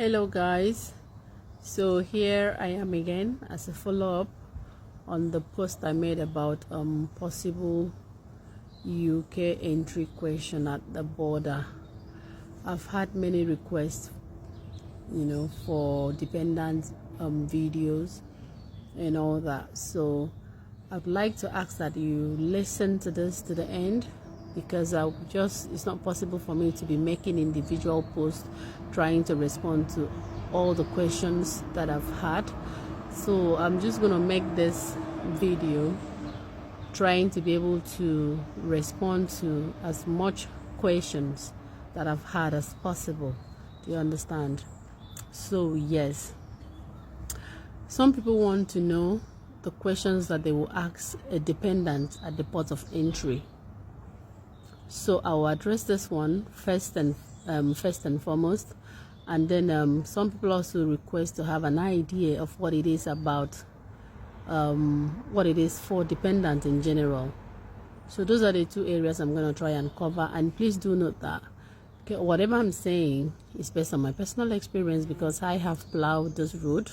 Hello guys, so here I am again as a follow-up on the post I made about possible UK entry question at the border. I've had many requests, for dependent videos and all that, so I'd like to ask that you listen to this to the end, because it's not possible for me to be making individual posts trying to respond to all the questions that I've had. So I'm just going to make this video trying to be able to respond to as much questions that I've had as possible. Do you understand? So yes, some people want to know the questions that they will ask a dependent at the port of entry. So I'll address this one first and foremost, and then some people also request to have an idea of what it is about, what it is for dependent in general. So those are the two areas I'm going to try and cover. And please do note that whatever I'm saying is based on my personal experience, because I have plowed this road.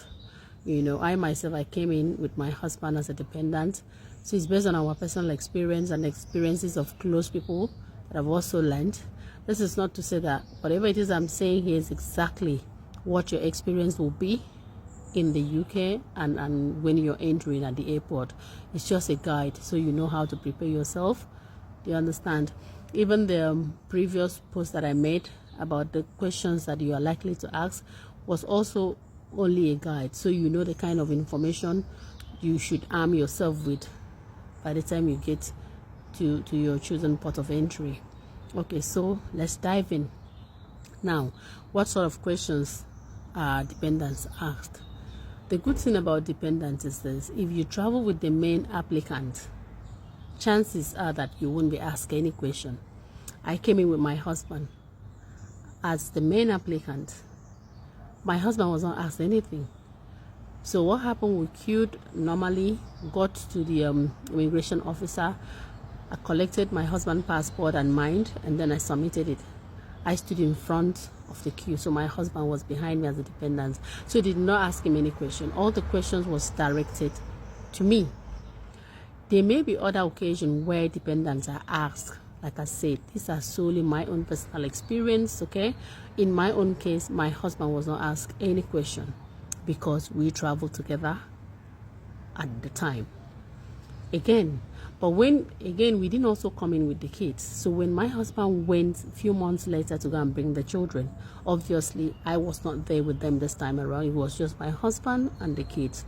I myself, I came in with my husband as a dependent, so it's based on our personal experience and experiences of close people that I've also learned. This is not to say that whatever it is I'm saying here is exactly what your experience will be in the UK and when you're entering at the airport. It's just a guide, so you know how to prepare yourself. Do you understand? Even the previous post that I made about the questions that you are likely to ask was also only a guide, so you know the kind of information you should arm yourself with by the time you get to your chosen port of entry. Okay, so let's dive in. Now, what sort of questions are dependents asked? The good thing about dependents is this: if you travel with the main applicant, chances are that you won't be asked any question. I came in with my husband as the main applicant. My husband was not asked anything. So what happened? We queued normally, got to the immigration officer. I collected my husband's passport and mine, and then I submitted it. I stood in front of the queue, so my husband was behind me as a dependent. So he did not ask him any question. All the questions was directed to me. There may be other occasions where dependents are asked. Like I said, these are solely my own personal experience, okay? In my own case, my husband was not asked any question because we traveled together at the time. We didn't also come in with the kids. So when my husband went a few months later to go and bring the children, obviously I was not there with them this time around. It was just my husband and the kids.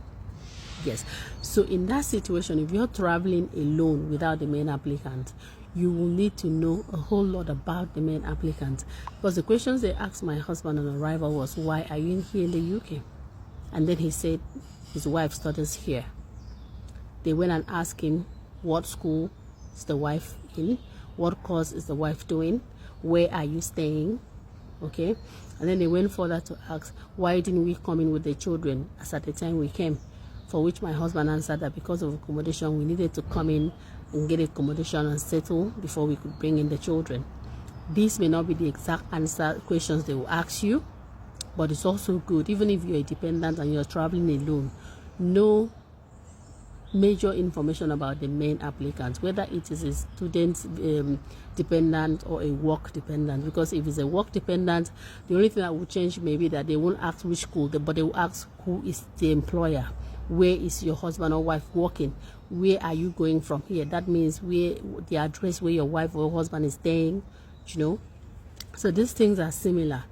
Yes. So in that situation, if you're traveling alone without the main applicant, you will need to know a whole lot about the main applicant, because the questions they asked my husband on arrival was, why are you here in the UK? And then he said his wife studies here. They went and asked him, what school is the wife in? What course is the wife doing? Where are you staying? Okay. And then they went further to ask, why didn't we come in with the children as at the time we came? For which my husband answered that because of accommodation, we needed to come in and get accommodation and settle before we could bring in the children. These may not be the exact questions they will ask you, but it's also good, even if you're a dependent and you're traveling alone, know major information about the main applicant, whether it is a student dependent or a work dependent. Because if it's a work dependent, the only thing that will change may be that they won't ask which school, but they will ask who is the employer, where is your husband or wife working, where are you going from here. That means where the address where your wife or husband is staying, So these things are similar.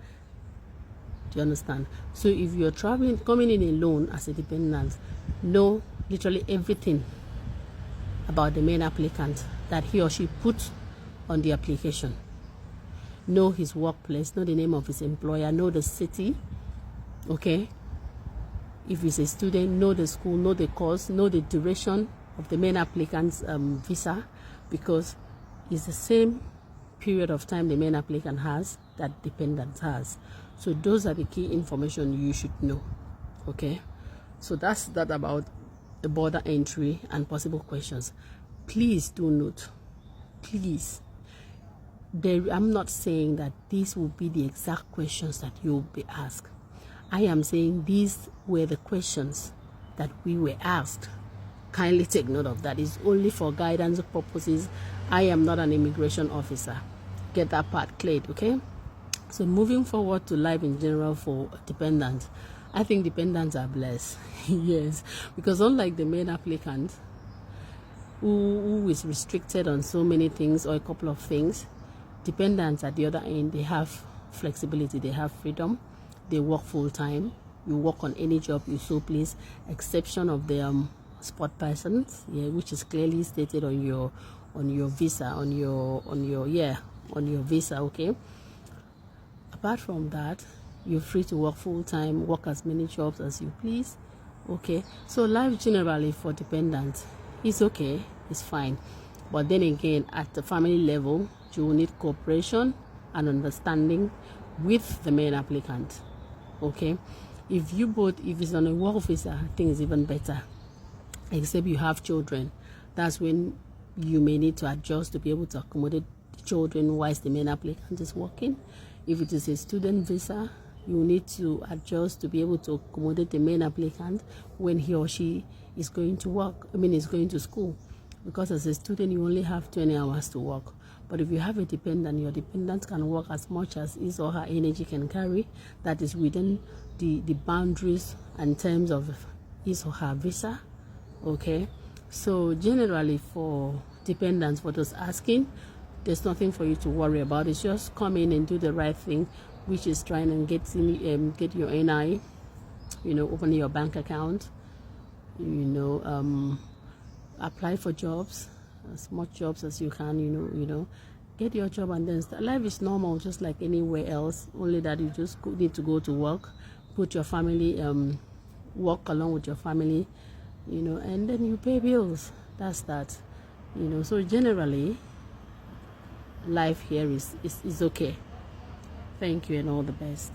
Do you understand? So if you're coming in alone as a dependent, know literally everything about the main applicant that he or she put on the application. Know his workplace, know the name of his employer, know the city, okay? If he's a student, know the school, know the course, know the duration of the main applicant's visa, because it's the same period of time the main applicant has that dependent has. So those are the key information you should know, okay? So that's that about the border entry and possible questions. Please do note, please, I'm not saying that these will be the exact questions that you'll be asked. I am saying these were the questions that we were asked. Kindly take note of that. It's only for guidance purposes. I am not an immigration officer. Get that part cleared, okay? So moving forward to life in general for dependents, I think dependents are blessed. Yes, because unlike the main applicant who is restricted on so many things or a couple of things, dependents at the other end, they have flexibility, they have freedom, they work full-time. You work on any job you so please, exception of the sport persons, yeah, which is clearly stated on your visa, on your visa, okay? Apart from that, you're free to work full-time, work as many jobs as you please, okay? So life generally for dependents is okay, it's fine. But then again, at the family level, you will need cooperation and understanding with the main applicant, okay? If it's on a work visa, I think it's even better. Except you have children, that's when you may need to adjust to be able to accommodate the children whilst the main applicant is working. If it is a student visa, you need to adjust to be able to accommodate the main applicant when he or she is going to work, is going to school. Because as a student, you only have 20 hours to work. But if you have a dependent, your dependent can work as much as his or her energy can carry. That is within the boundaries and terms of his or her visa, okay? So generally for dependents, for those asking, there's nothing for you to worry about. It's just come in and do the right thing, which is trying and get your NI, open your bank account, apply for jobs, as much jobs as you can, get your job, and then start. Life is normal, just like anywhere else, only that you just need to go to work, put your family, work along with your family, and then you pay bills. That's that, so generally life here is okay. Thank you and all the best.